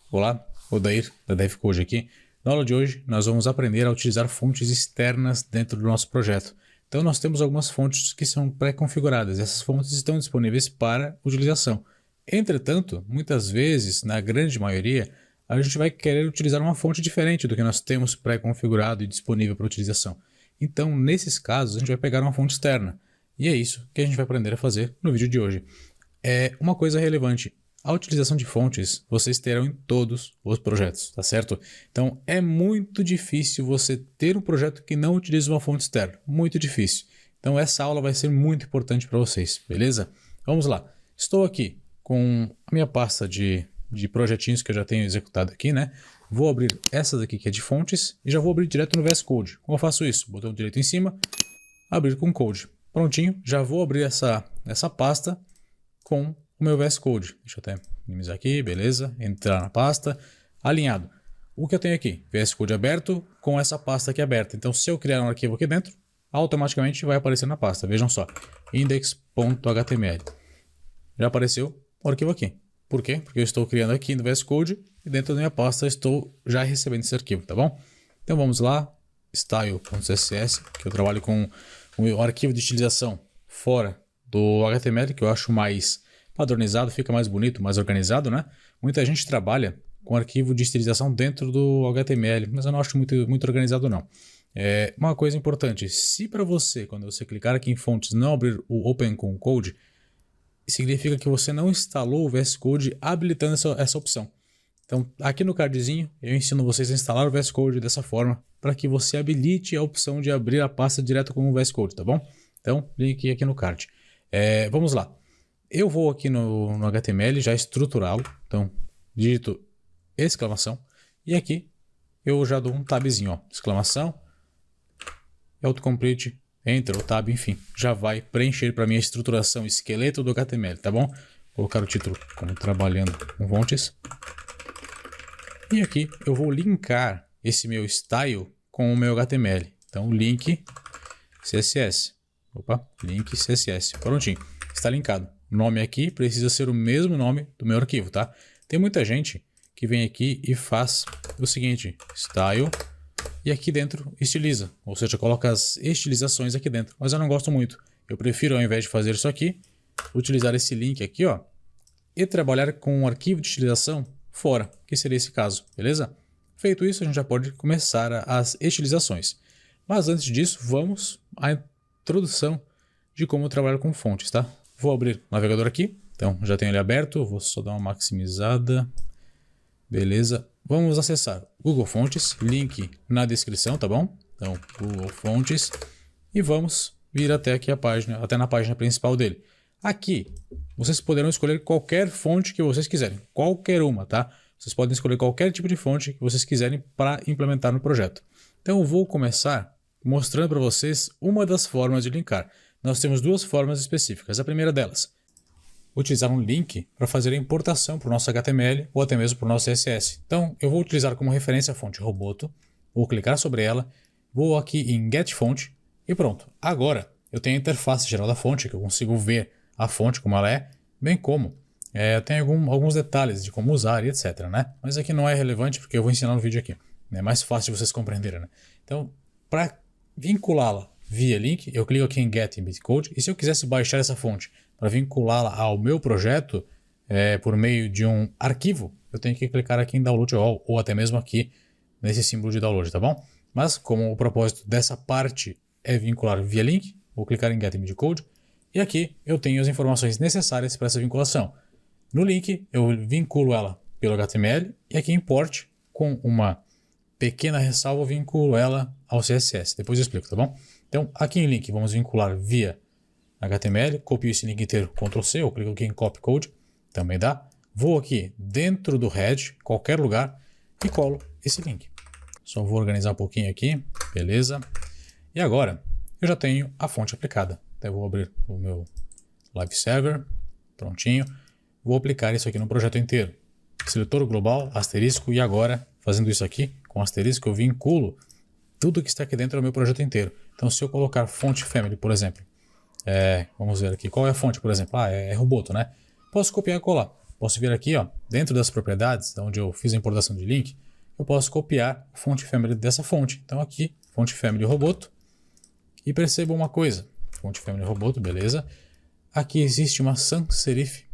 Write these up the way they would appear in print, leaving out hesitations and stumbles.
Olá, Odair da DevCode aqui. Na aula de hoje nós vamos aprender a utilizar fontes externas dentro do nosso projeto. Então nós temos algumas fontes que são pré-configuradas. Essas fontes estão disponíveis para utilização. Entretanto, muitas vezes, na grande maioria, a gente vai querer utilizar uma fonte diferente do que nós temos pré-configurado e disponível para utilização. Então, nesses casos, a gente vai pegar uma fonte externa. E é isso que a gente vai aprender a fazer no vídeo de hoje. Uma coisa relevante. A utilização de fontes vocês terão em todos os projetos, tá certo? Então é muito difícil você ter um projeto que não utilize uma fonte externa, muito difícil. Então essa aula vai ser muito importante para vocês, beleza? Vamos lá, estou aqui com a minha pasta de projetinhos que eu já tenho executado aqui, né? Vou abrir essa daqui que é de fontes e já vou abrir direto no VS Code. Como eu faço isso? Botão direito em cima, abrir com Code. Prontinho, já vou abrir essa pasta com o meu VS Code. Deixa eu até minimizar aqui, beleza. Entrar na pasta, alinhado. O que eu tenho aqui? VS Code aberto com essa pasta aqui aberta. Então, se eu criar um arquivo aqui dentro, automaticamente vai aparecer na pasta. Vejam só, index.html. Já apareceu o arquivo aqui. Por quê? Porque eu estou criando aqui no VS Code e dentro da minha pasta estou já recebendo esse arquivo, tá bom? Então, vamos lá, style.css, que eu trabalho com o arquivo de estilização fora do HTML, que eu acho mais padronizado, fica mais bonito, mais organizado, né? Muita gente trabalha com arquivo de estilização dentro do HTML, mas eu não acho muito organizado não. Uma coisa importante, se para você, quando você clicar aqui em fontes, não abrir o Open com Code, significa que você não instalou o VS Code habilitando essa opção. Então, aqui no cardzinho, eu ensino vocês a instalar o VS Code dessa forma, para que você habilite a opção de abrir a pasta direto com o VS Code, tá bom? Então, link aqui no card. Vamos lá. Eu vou aqui no HTML já estruturá-lo, então digito exclamação e aqui eu já dou um tabzinho, ó, exclamação, autocomplete, enter ou tab, enfim, já vai preencher para mim a estruturação, esqueleto do HTML, tá bom? Vou colocar o título como trabalhando com fontes e aqui eu vou linkar esse meu style com o meu HTML, então link CSS, link CSS, prontinho, está linkado. O nome aqui precisa ser o mesmo nome do meu arquivo, tá? Tem muita gente que vem aqui e faz o seguinte, style, e aqui dentro estiliza, ou seja, coloca as estilizações aqui dentro, mas eu não gosto muito. Eu prefiro, ao invés de fazer isso aqui, utilizar esse link aqui, ó, e trabalhar com um arquivo de estilização fora, que seria esse caso, beleza? Feito isso, a gente já pode começar as estilizações. Mas antes disso, vamos à introdução de como trabalhar com fontes, tá? Vou abrir o navegador aqui, então já tenho ele aberto, vou só dar uma maximizada, beleza. Vamos acessar Google Fontes, link na descrição, tá bom? Então, Google Fontes, e vamos vir até aqui a página, até na página principal dele. Aqui, vocês poderão escolher qualquer fonte que vocês quiserem, qualquer uma, tá? Vocês podem escolher qualquer tipo de fonte que vocês quiserem para implementar no projeto. Então, eu vou começar mostrando para vocês uma das formas de linkar. Nós temos duas formas específicas. A primeira delas, utilizar um link para fazer a importação para o nosso HTML ou até mesmo para o nosso CSS. Então, eu vou utilizar como referência a fonte Roboto, vou clicar sobre ela, vou aqui em Get Fonte e pronto. Agora, eu tenho a interface geral da fonte, que eu consigo ver a fonte como ela é, bem como eu tenho alguns detalhes de como usar e etc, né? Mas aqui não é relevante porque eu vou ensinar no vídeo aqui. É mais fácil de vocês compreenderem, né? Então, para vinculá-la via link, eu clico aqui em Get Embed Code e se eu quisesse baixar essa fonte para vinculá-la ao meu projeto por meio de um arquivo, eu tenho que clicar aqui em Download All ou até mesmo aqui nesse símbolo de download, tá bom? Mas como o propósito dessa parte é vincular via link, vou clicar em Get Embed Code e aqui eu tenho as informações necessárias para essa vinculação. No link eu vinculo ela pelo HTML e aqui em Import com uma pequena ressalva eu vinculo ela ao CSS, depois eu explico, tá bom? Então, aqui em link, vamos vincular via HTML, copio esse link inteiro, Ctrl C, eu clico aqui em Copy Code, também dá. Vou aqui dentro do head, qualquer lugar, e colo esse link. Só vou organizar um pouquinho aqui, beleza. E agora, eu já tenho a fonte aplicada. Então, eu vou abrir o meu Live Server, prontinho. Vou aplicar isso aqui no projeto inteiro. Seletor global, asterisco, e agora, fazendo isso aqui, com asterisco, eu vinculo tudo que está aqui dentro do meu projeto inteiro. Então, se eu colocar fonte family, por exemplo, vamos ver aqui, qual é a fonte, por exemplo? É Roboto, né? Posso copiar e colar. Posso vir aqui, ó, dentro das propriedades, onde eu fiz a importação de link, eu posso copiar a fonte family dessa fonte. Então aqui, fonte family roboto. E perceba uma coisa, fonte family roboto, beleza. Aqui existe uma sans serif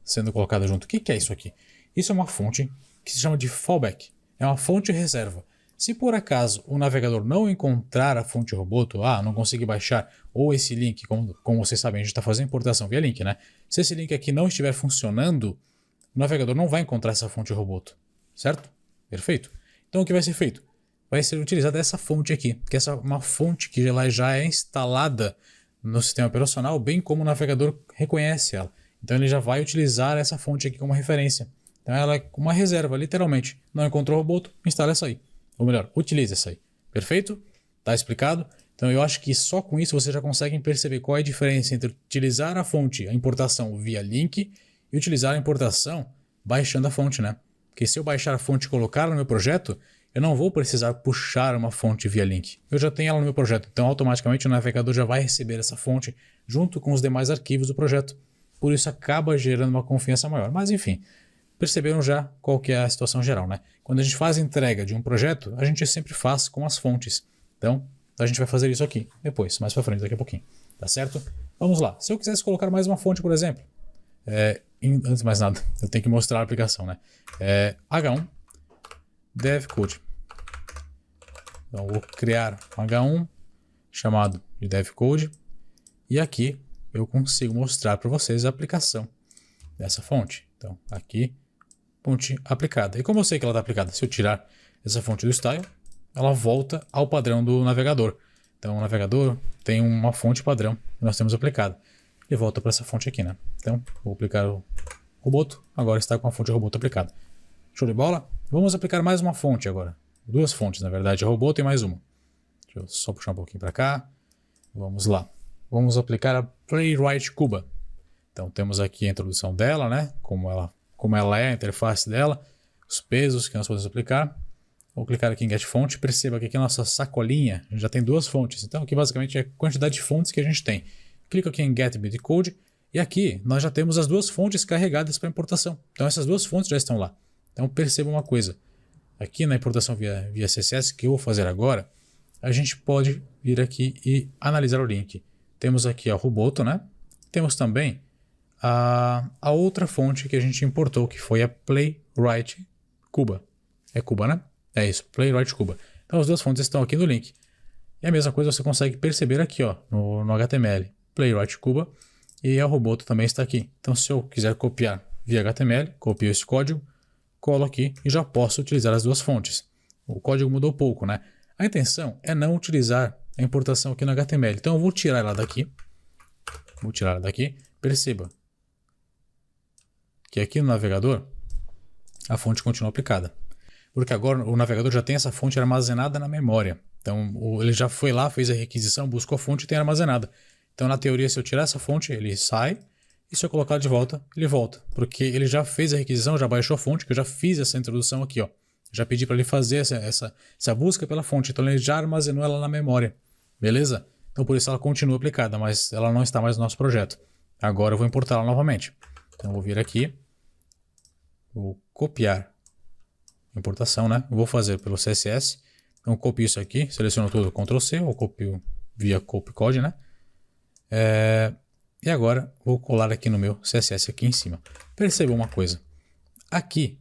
sendo colocada junto. O que é isso aqui? Isso é uma fonte que se chama de fallback. É uma fonte reserva. Se por acaso o navegador não encontrar a fonte roboto, não conseguir baixar, ou esse link, como vocês sabem, a gente está fazendo importação via link, né? Se esse link aqui não estiver funcionando, o navegador não vai encontrar essa fonte roboto, certo? Perfeito. Então o que vai ser feito? Vai ser utilizada essa fonte aqui, que essa é uma fonte que ela já é instalada no sistema operacional, bem como o navegador reconhece ela. Então ele já vai utilizar essa fonte aqui como referência. Então ela é uma reserva, literalmente. Não encontrou o roboto, instala essa aí. Ou melhor, utilize essa aí. Perfeito? Tá explicado? Então eu acho que só com isso vocês já conseguem perceber qual é a diferença entre utilizar a fonte, a importação via link, e utilizar a importação baixando a fonte, né? Porque se eu baixar a fonte e colocar no meu projeto, eu não vou precisar puxar uma fonte via link. Eu já tenho ela no meu projeto, então automaticamente o navegador já vai receber essa fonte junto com os demais arquivos do projeto. Por isso acaba gerando uma confiança maior. Mas enfim, perceberam já qual que é a situação geral, né? Quando a gente faz a entrega de um projeto, a gente sempre faz com as fontes. Então, a gente vai fazer isso aqui depois, mais para frente, daqui a pouquinho. Tá certo? Vamos lá. Se eu quisesse colocar mais uma fonte, por exemplo, antes de mais nada, eu tenho que mostrar a aplicação, né? H1 devcode. Então, eu vou criar um H1 chamado de devcode e aqui eu consigo mostrar para vocês a aplicação dessa fonte. Então, aqui, fonte aplicada. E como eu sei que ela está aplicada? Se eu tirar essa fonte do style, ela volta ao padrão do navegador. Então, o navegador tem uma fonte padrão que nós temos aplicada. Ele volta para essa fonte aqui, né? Então, vou aplicar o roboto. Agora está com a fonte roboto aplicada. Show de bola? Vamos aplicar mais uma fonte agora. Duas fontes, na verdade. A roboto e mais uma. Deixa eu só puxar um pouquinho para cá. Vamos lá. Vamos aplicar a Playwright Cuba. Então temos aqui a introdução dela, né? Como ela é, a interface dela, os pesos que nós podemos aplicar. Vou clicar aqui em Get Fonte. Perceba que aqui a nossa sacolinha já tem duas fontes. Então aqui basicamente é a quantidade de fontes que a gente tem. Clico aqui em Get Bitcode e aqui nós já temos as duas fontes carregadas para importação. Então essas duas fontes já estão lá. Então perceba uma coisa. Aqui na importação via CSS que eu vou fazer agora, a gente pode vir aqui e analisar o link. Temos aqui a roboto, né? Temos também a outra fonte que a gente importou, que foi a Playwright Cuba. É Cuba, né? É isso, Playwright Cuba. Então as duas fontes estão aqui no link. E a mesma coisa você consegue perceber aqui, ó, no HTML. Playwright Cuba e a roboto também está aqui. Então se eu quiser copiar via HTML, copio esse código, colo aqui e já posso utilizar as duas fontes. O código mudou pouco, né? A intenção é não utilizar a importação aqui no HTML. Então eu vou tirar ela daqui. Vou tirar ela daqui. Perceba que aqui no navegador a fonte continua aplicada. Porque agora o navegador já tem essa fonte armazenada na memória. Então ele já foi lá, fez a requisição, buscou a fonte e tem armazenada. Então na teoria, se eu tirar essa fonte, ele sai. E se eu colocar de volta, ele volta. Porque ele já fez a requisição, já baixou a fonte, que eu já fiz essa introdução aqui, ó. Já pedi para ele fazer essa busca pela fonte. Então ele já armazenou ela na memória. Beleza? Então por isso ela continua aplicada, mas ela não está mais no nosso projeto. Agora eu vou importá-la novamente. Então eu vou vir aqui. Vou copiar a importação, né? Eu vou fazer pelo CSS. Então eu copio isso aqui, seleciono tudo, Ctrl C, ou copio via copycode, né? E agora vou colar aqui no meu CSS aqui em cima. Perceba uma coisa. Aqui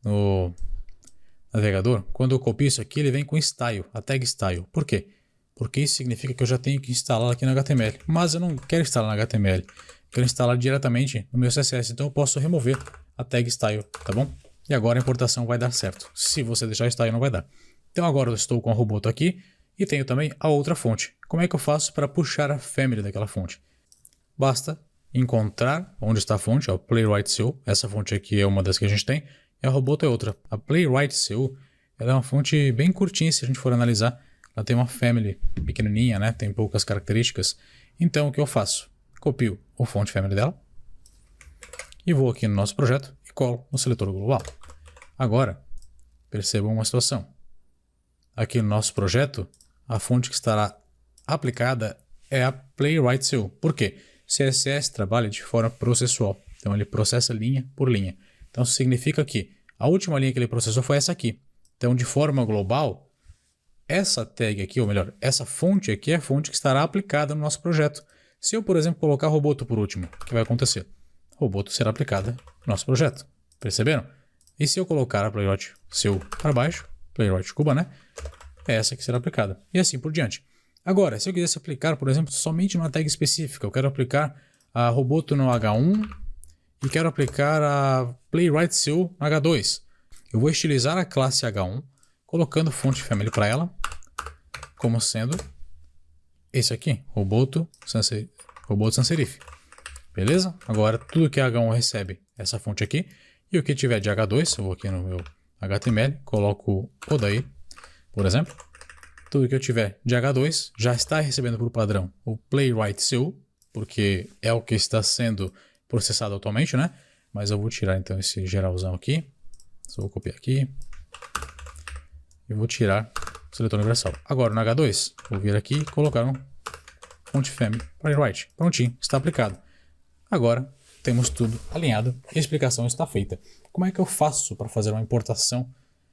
no navegador, quando eu copio isso aqui, ele vem com style, a tag style. Por quê? Porque isso significa que eu já tenho que instalar aqui no HTML. Mas eu não quero instalar no HTML. Eu quero instalar diretamente no meu CSS. Então eu posso remover a tag style, tá bom? E agora a importação vai dar certo. Se você deixar style, não vai dar. Então agora eu estou com a roboto aqui e tenho também a outra fonte. Como é que eu faço para puxar a family daquela fonte? Basta encontrar onde está a fonte, ó, Playwright.co. Essa fonte aqui é uma das que a gente tem. E a roboto é outra. A Playwright.co ela é uma fonte bem curtinha, se a gente for analisar. Ela tem uma family pequenininha, né? Tem poucas características. Então o que eu faço? Copio o fonte family dela. E vou aqui no nosso projeto e colo no seletor global. Agora, percebam uma situação. Aqui no nosso projeto, a fonte que estará aplicada é a Playwright.co. Por quê? CSS trabalha de forma processual. Então ele processa linha por linha. Então isso significa que a última linha que ele processou foi essa aqui. Então de forma global, essa tag aqui, ou melhor, essa fonte aqui é a fonte que estará aplicada no nosso projeto. Se eu, por exemplo, colocar Roboto por último, o que vai acontecer? Roboto será aplicada no nosso projeto. Perceberam? E se eu colocar a Playwright Seu para baixo, Playwright Cuba, né? É essa que será aplicada. E assim por diante. Agora, se eu quisesse aplicar, por exemplo, somente numa tag específica, eu quero aplicar a Roboto no H1 e quero aplicar a Playwright Seu no H2. Eu vou estilizar a classe H1, colocando fonte family para ela, como sendo esse aqui, Roboto Sans Serif. Beleza? Agora, tudo que H1 recebe essa fonte aqui, e o que tiver de H2, eu vou aqui no meu HTML, coloco Odair, por exemplo. Tudo que eu tiver de H2 já está recebendo por padrão o Playwright Seu, porque é o que está sendo processado atualmente, né? Mas eu vou tirar então esse geralzão aqui. Só vou copiar aqui. E vou tirar o seletor universal. Agora no H2, vou vir aqui e colocar um fonte family Playwright. Prontinho, está aplicado. Agora temos tudo alinhado e a explicação está feita. Como é que eu faço para fazer uma importação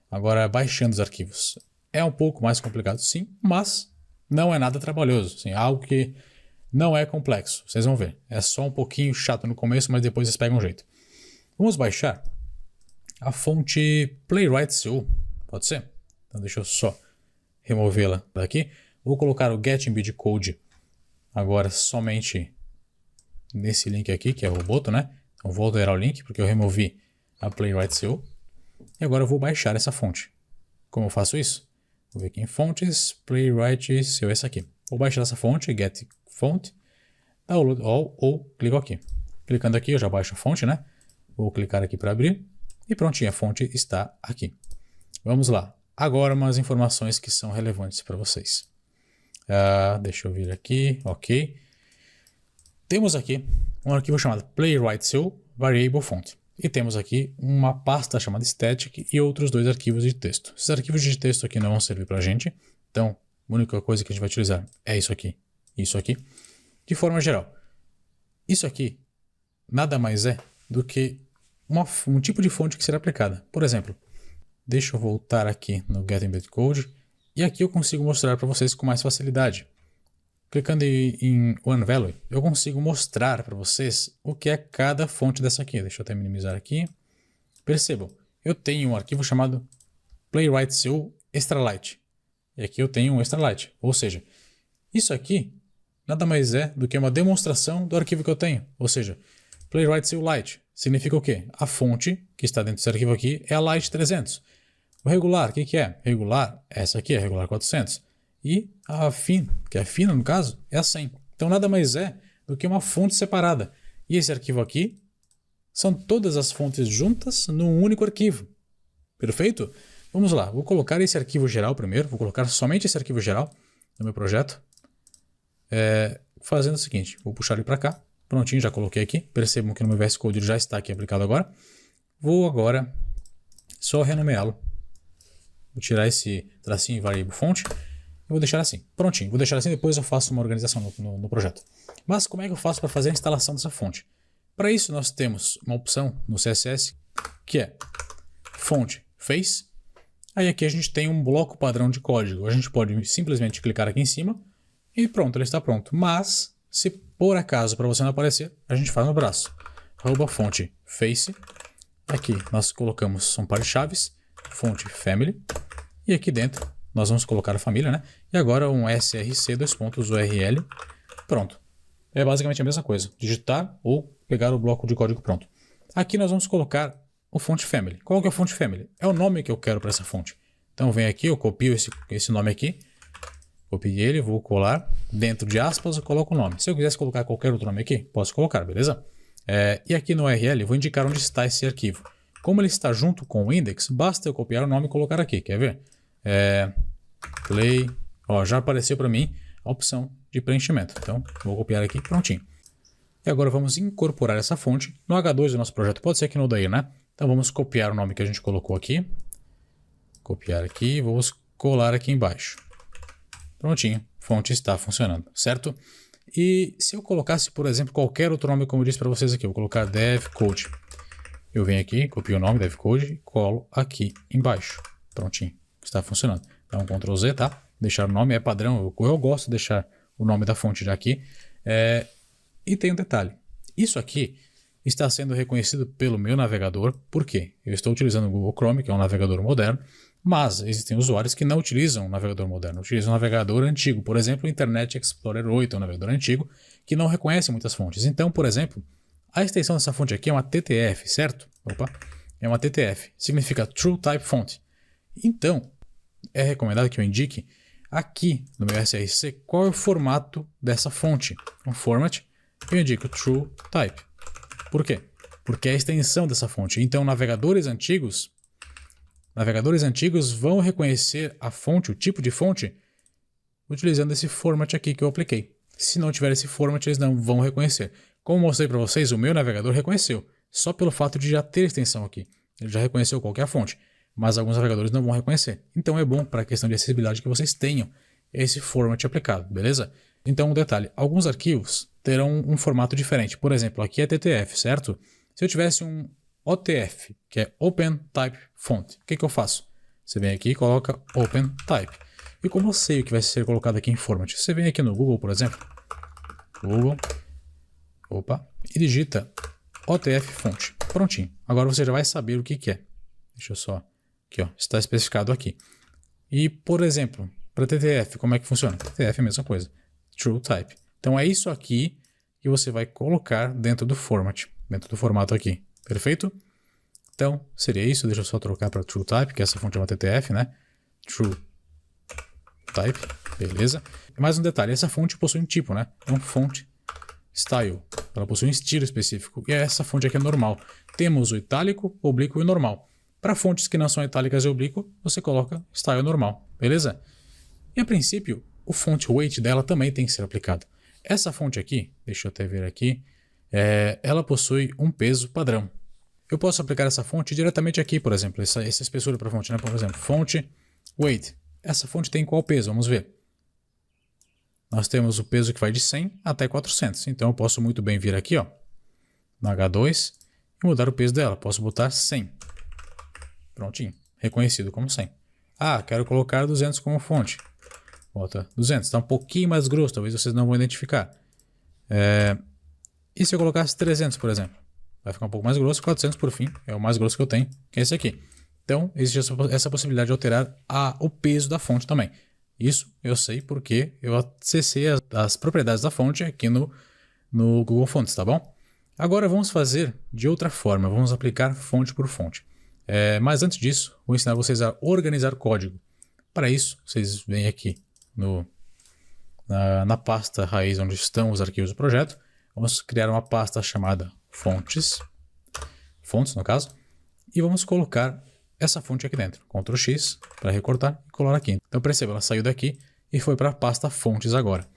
agora baixando os arquivos? É um pouco mais complicado, sim, mas não é nada trabalhoso. Assim, algo que não é complexo. Vocês vão ver. É só um pouquinho chato no começo, mas depois vocês pegam um jeito. Vamos baixar a fonte Playwright Seu. Pode ser? Então deixa eu só removê-la daqui. Vou colocar o Get Embed Code agora somente nesse link aqui, que é o Roboto, né? Então vou alterar o link, porque eu removi a Playwright Seu. E agora eu vou baixar essa fonte. Como eu faço isso? Vou vir aqui em fontes, Playwright Seu, essa aqui. Vou baixar essa fonte, Get Font, Download All, ou clico aqui. Clicando aqui eu já baixo a fonte, né? Vou clicar aqui para abrir. E prontinho, a fonte está aqui. Vamos lá. Agora umas informações que são relevantes para vocês. Deixa eu vir aqui, ok. Temos aqui um arquivo chamado Playwright Seu Variable Font. E temos aqui uma pasta chamada Static e outros dois arquivos de texto. Esses arquivos de texto aqui não vão servir para a gente. Então, a única coisa que a gente vai utilizar é isso aqui e isso aqui. De forma geral, isso aqui nada mais é do que um tipo de fonte que será aplicada. Por exemplo, deixa eu voltar aqui no Get Embed Code e aqui eu consigo mostrar para vocês com mais facilidade. Clicando em One Value, eu consigo mostrar para vocês o que é cada fonte dessa aqui. Deixa eu até minimizar aqui. Percebam, eu tenho um arquivo chamado Playwright Seu Extralight. E aqui eu tenho um Extralight. Ou seja, isso aqui nada mais é do que uma demonstração do arquivo que eu tenho. Ou seja, Playwright Seu Light significa o quê? A fonte que está dentro desse arquivo aqui é a Light 300. O regular, o que é? Regular, essa aqui é a regular 400. E a fin, que é a fina no caso, é a 100. Então nada mais é do que uma fonte separada. E esse arquivo aqui são todas as fontes juntas num único arquivo. Perfeito? Vamos lá, vou colocar esse arquivo geral primeiro. Vou colocar somente esse arquivo geral no meu projeto. Fazendo o seguinte, vou puxar ele para cá. Prontinho, já coloquei aqui. Percebam que no meu VS Code ele já está aqui aplicado agora. Vou agora só renomeá-lo. Vou tirar esse tracinho variable fonte. Vou deixar assim, prontinho, vou deixar assim, depois eu faço uma organização no projeto. Mas como é que eu faço para fazer a instalação dessa fonte? Para isso nós temos uma opção no CSS que é fonte face. Aí aqui a gente tem um bloco padrão de código. A gente pode simplesmente clicar aqui em cima e pronto, ele está pronto. Mas se por acaso para você não aparecer, a gente faz no braço. @fonte face. Aqui nós colocamos um par de chaves, fonte family. E aqui dentro nós vamos colocar a família, né? E agora um src URL. Pronto. É basicamente a mesma coisa. Digitar ou pegar o bloco de código pronto. Aqui nós vamos colocar o fonte family. Qual que é o fonte family? É o nome que eu quero para essa fonte. Então vem aqui, eu copio esse nome aqui. Copiei ele, vou colar. Dentro de aspas eu coloco o nome. Se eu quisesse colocar qualquer outro nome aqui, posso colocar, beleza? E aqui no URL eu vou indicar onde está esse arquivo. Como ele está junto com o index, basta eu copiar o nome e colocar aqui. Quer ver? Play, já apareceu para mim a opção de preenchimento. Então, vou copiar aqui, prontinho. E agora vamos incorporar essa fonte no H2 do nosso projeto. Pode ser aqui no Odair, né? Então, vamos copiar o nome que a gente colocou aqui. Copiar aqui, vamos colar aqui embaixo. Prontinho, fonte está funcionando, certo? E se eu colocasse, por exemplo, qualquer outro nome, como eu disse para vocês aqui, eu vou colocar DevCode. Eu venho aqui, copio o nome DevCode e colo aqui embaixo. Prontinho, está funcionando. Dá um Ctrl Z, tá? Deixar o nome é padrão, eu gosto de deixar o nome da fonte já aqui. E tem um detalhe, isso aqui está sendo reconhecido pelo meu navegador. Por quê? Eu estou utilizando o Google Chrome, que é um navegador moderno, mas existem usuários que não utilizam um navegador moderno, utilizam um navegador antigo. Por exemplo, o Internet Explorer 8 é um navegador antigo que não reconhece muitas fontes. Então, por exemplo, a extensão dessa fonte aqui é uma TTF, certo? Opa, é uma TTF, significa True Type Font. Então, é recomendado que eu indique aqui no meu SRC qual é o formato dessa fonte. Um format, eu indico True Type. Por quê? Porque é a extensão dessa fonte. Então, navegadores antigos vão reconhecer a fonte, o tipo de fonte, utilizando esse format aqui que eu apliquei. Se não tiver esse format, eles não vão reconhecer. Como mostrei para vocês, o meu navegador reconheceu, só pelo fato de já ter extensão aqui. Ele já reconheceu qualquer fonte, mas alguns navegadores não vão reconhecer. Então é bom para a questão de acessibilidade que vocês tenham esse format aplicado, beleza? Então um detalhe, alguns arquivos terão um formato diferente. Por exemplo, aqui é TTF, certo? Se eu tivesse um OTF, que é Open Type Font, o que eu faço? Você vem aqui e coloca Open Type. E como eu sei o que vai ser colocado aqui em format? Você vem aqui no Google, por exemplo, Google, e digita OTF Font. Prontinho. Agora você já vai saber o que é. Deixa eu só... Aqui, ó, está especificado aqui. E, por exemplo, para TTF, como é que funciona? TTF é a mesma coisa. True Type. Então é isso aqui que você vai colocar dentro do format, dentro do formato aqui. Perfeito? Então, seria isso. Deixa eu só trocar para True Type, que essa fonte é uma TTF, né? True Type. Beleza. E mais um detalhe, essa fonte possui um tipo, né? É um font style. Ela possui um estilo específico. E essa fonte aqui é normal. Temos o itálico, oblíquo e o normal. Para fontes que não são itálicas e oblíquo, você coloca style normal, beleza? E a princípio, o font weight dela também tem que ser aplicado. Essa fonte aqui, deixa eu até ver aqui, ela possui um peso padrão. Eu posso aplicar essa fonte diretamente aqui, por exemplo, essa espessura para a fonte, né? Por exemplo, fonte weight. Essa fonte tem qual peso? Vamos ver. Nós temos o peso que vai de 100 até 400. Então eu posso muito bem vir aqui, ó, no H2 e mudar o peso dela. Posso botar 100. Prontinho, reconhecido como 100. Ah, quero colocar 200 como fonte. Bota 200, está um pouquinho mais grosso, talvez vocês não vão identificar. E se eu colocasse 300, por exemplo? Vai ficar um pouco mais grosso, 400 por fim, é o mais grosso que eu tenho, que é esse aqui. Então, existe essa possibilidade de alterar o peso da fonte também. Isso eu sei porque eu acessei as propriedades da fonte aqui no Google Fonts, tá bom? Agora vamos fazer de outra forma, vamos aplicar fonte por fonte. Mas antes disso, vou ensinar vocês a organizar código. Para isso, vocês vêm aqui na pasta raiz onde estão os arquivos do projeto. Vamos criar uma pasta chamada fontes no caso, e vamos colocar essa fonte aqui dentro. Ctrl X para recortar e colar aqui. Então perceba, ela saiu daqui e foi para a pasta fontes agora.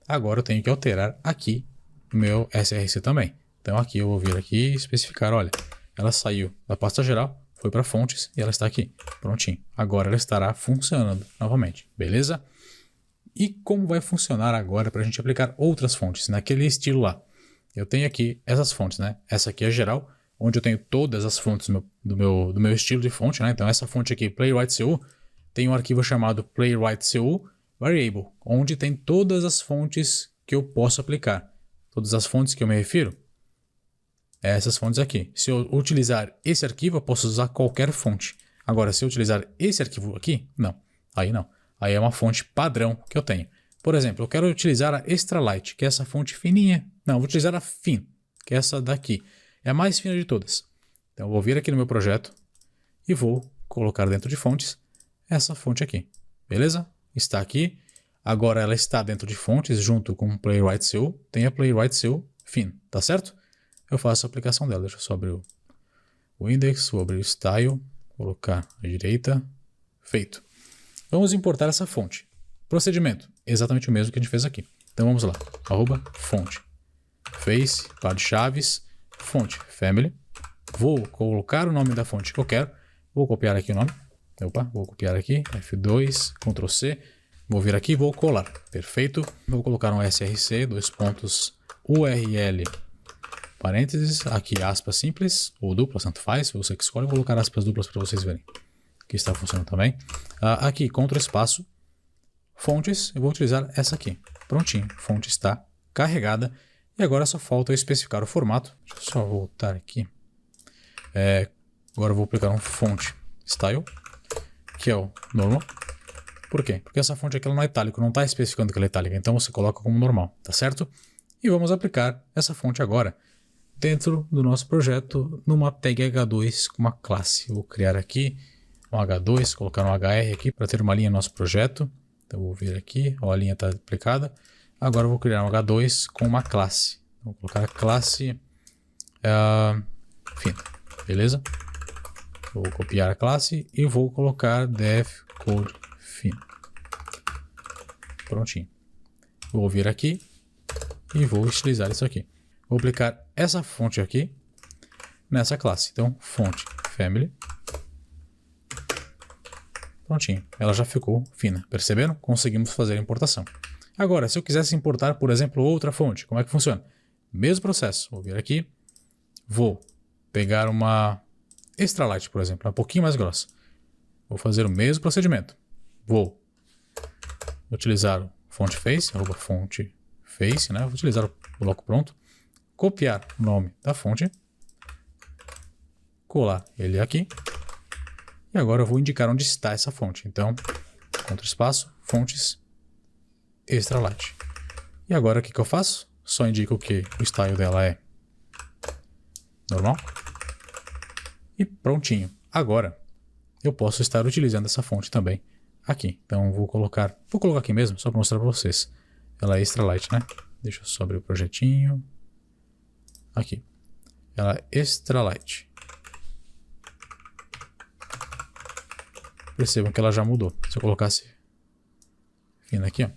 Agora eu tenho que alterar aqui o meu SRC também. Então aqui eu vou vir aqui e especificar, olha, ela saiu da pasta geral, foi para fontes e ela está aqui. Prontinho. Agora ela estará funcionando novamente. Beleza? E como vai funcionar agora para a gente aplicar outras fontes naquele estilo lá? Eu tenho aqui essas fontes, né? Essa aqui é geral, onde eu tenho todas as fontes do meu estilo de fonte, né? Então essa fonte aqui, Playwright.cu, tem um arquivo chamado Playwright.cu Variable, onde tem todas as fontes que eu posso aplicar. Todas as fontes que eu me refiro, essas fontes aqui. Se eu utilizar esse arquivo, eu posso usar qualquer fonte. Agora, se eu utilizar esse arquivo aqui, não. Aí não. Aí é uma fonte padrão que eu tenho. Por exemplo, eu quero utilizar a Extralight, que é essa fonte fininha. Não, eu vou utilizar a Fin, que é essa daqui. É a mais fina de todas. Então, eu vou vir aqui no meu projeto e vou colocar dentro de fontes essa fonte aqui. Beleza? Está aqui. Agora ela está dentro de fontes junto com o Playwright.cu. Tem a Playwright.cu Fin, tá certo? Eu faço a aplicação dela. Deixa eu só abrir o index, vou abrir o style, colocar à direita. Feito. Vamos importar essa fonte. Procedimento, exatamente o mesmo que a gente fez aqui. Então vamos lá, @fonte, face, par de chaves, fonte, family. Vou colocar o nome da fonte que eu quero. Vou copiar aqui o nome. Vou copiar aqui, F2, Ctrl C. Vou vir aqui e vou colar. Perfeito. Vou colocar um src, dois pontos, url, parênteses, aqui aspas simples, ou duplas, tanto faz, você que escolhe. Vou colocar aspas duplas para vocês verem que está funcionando também. Aqui, Ctrl espaço, fontes, eu vou utilizar essa aqui. Prontinho, fonte está carregada. E agora só falta eu especificar o formato. Deixa eu só voltar aqui. Agora eu vou aplicar um fonte style, que é o normal. Por quê? Porque essa fonte aqui ela não é itálica, não está especificando que ela é itálica, então você coloca como normal, tá certo? E vamos aplicar essa fonte agora dentro do nosso projeto numa tag H2 com uma classe. Vou criar aqui um H2, colocar um HR aqui para ter uma linha no nosso projeto. Então vou vir aqui, ó, a linha está aplicada. Agora eu vou criar um H2 com uma classe. Vou colocar a classe fina, beleza? Vou copiar a classe e vou colocar dev code fino. Prontinho. Vou vir aqui e vou estilizar isso aqui. Vou aplicar essa fonte aqui nessa classe. Então, fonte family. Prontinho. Ela já ficou fina. Perceberam? Conseguimos fazer a importação. Agora, se eu quisesse importar, por exemplo, outra fonte, como é que funciona? Mesmo processo. Vou vir aqui. Vou pegar uma Extralight, por exemplo, um pouquinho mais grossa. Vou fazer o mesmo procedimento. Vou utilizar o font face, fonte face, né? Vou utilizar o bloco pronto. Copiar o nome da fonte. Colar ele aqui. E agora eu vou indicar onde está essa fonte. Então, Ctrl espaço, fontes, Extralight. E agora o que eu faço? Só indico que o style dela é normal. E prontinho. Agora eu posso estar utilizando essa fonte também aqui. Então vou colocar aqui mesmo, só para mostrar para vocês. Ela é Extralight, né? Deixa eu só abrir o projetinho. Aqui. Ela é Extralight. Percebam que ela já mudou. Se eu colocasse fina aqui, ó,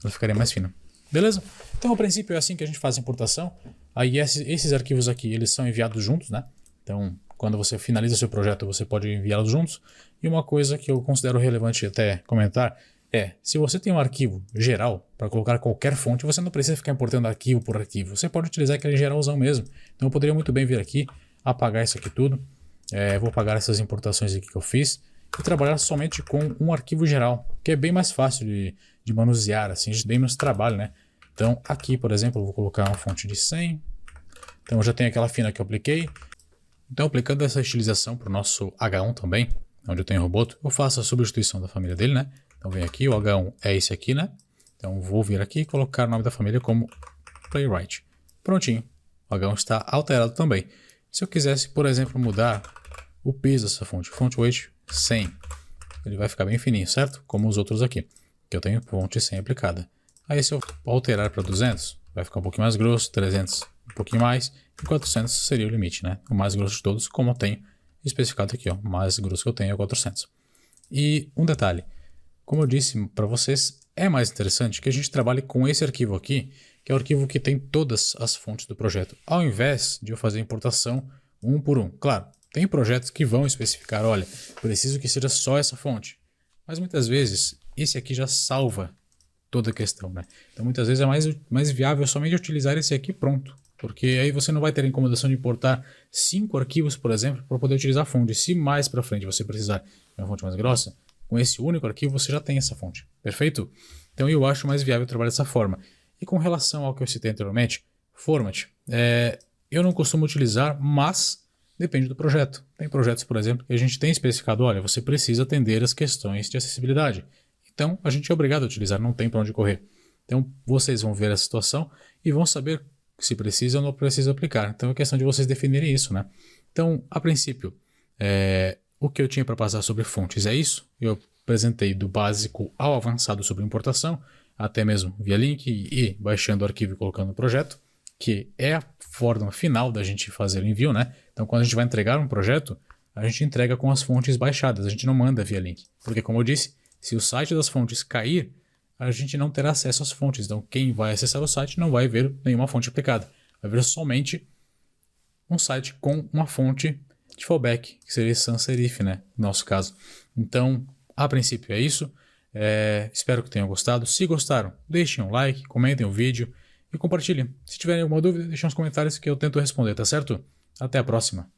ela ficaria mais fina. Beleza? Então, a princípio, é assim que a gente faz a importação. Aí, esses arquivos aqui, eles são enviados juntos, né? Então, quando você finaliza seu projeto, você pode enviá-los juntos. E uma coisa que eu considero relevante até comentar é, se você tem um arquivo geral para colocar qualquer fonte, você não precisa ficar importando arquivo por arquivo. Você pode utilizar aquele geralzão mesmo. Então, eu poderia muito bem vir aqui, apagar isso aqui tudo. Vou apagar essas importações aqui que eu fiz e trabalhar somente com um arquivo geral, que é bem mais fácil de manusear, assim, a gente tem menos trabalho, né? Então, aqui, por exemplo, eu vou colocar uma fonte de 100. Então, eu já tenho aquela fina que eu apliquei. Então, aplicando essa estilização para o nosso H1 também, onde eu tenho o Roboto, eu faço a substituição da família dele, né? Então, vem aqui, o H1 é esse aqui, né? Então, vou vir aqui e colocar o nome da família como Playwright. Prontinho. O H1 está alterado também. Se eu quisesse, por exemplo, mudar o peso dessa fonte weight 100, ele vai ficar bem fininho, certo? Como os outros aqui, que eu tenho fonte 100 aplicada. Aí se eu alterar para 200, vai ficar um pouquinho mais grosso, 300 um pouquinho mais, e 400 seria o limite, né? O mais grosso de todos, como eu tenho especificado aqui, ó, o mais grosso que eu tenho é 400. E um detalhe, como eu disse para vocês, é mais interessante que a gente trabalhe com esse arquivo aqui, que é o arquivo que tem todas as fontes do projeto, ao invés de eu fazer a importação um por um. Claro, tem projetos que vão especificar, olha, preciso que seja só essa fonte, mas muitas vezes esse aqui já salva toda a questão, né? Então muitas vezes é mais viável somente utilizar esse aqui pronto, porque aí você não vai ter a incomodação de importar 5 arquivos, por exemplo, para poder utilizar a fonte. Se mais para frente você precisar de uma fonte mais grossa, com esse único arquivo você já tem essa fonte, perfeito? Então eu acho mais viável trabalhar dessa forma. E com relação ao que eu citei anteriormente, format, eu não costumo utilizar, mas depende do projeto. Tem projetos, por exemplo, que a gente tem especificado, olha, você precisa atender as questões de acessibilidade. Então, a gente é obrigado a utilizar, não tem para onde correr. Então, vocês vão ver a situação e vão saber se precisa ou não precisa aplicar. Então, é questão de vocês definirem isso, né? Então, a princípio, o que eu tinha para passar sobre fontes é isso. Eu apresentei do básico ao avançado sobre importação, até mesmo via link e baixando o arquivo e colocando no projeto, que é a forma final da gente fazer o envio, né? Então, quando a gente vai entregar um projeto, a gente entrega com as fontes baixadas, a gente não manda via link. Porque, como eu disse, se o site das fontes cair, a gente não terá acesso às fontes. Então, quem vai acessar o site não vai ver nenhuma fonte aplicada. Vai ver somente um site com uma fonte de fallback, que seria sans serif, né? No nosso caso. Então, A princípio é isso. Espero que tenham gostado. Se gostaram, deixem um like, comentem o vídeo e compartilhem. Se tiverem alguma dúvida, deixem nos comentários que eu tento responder, tá certo? Até a próxima.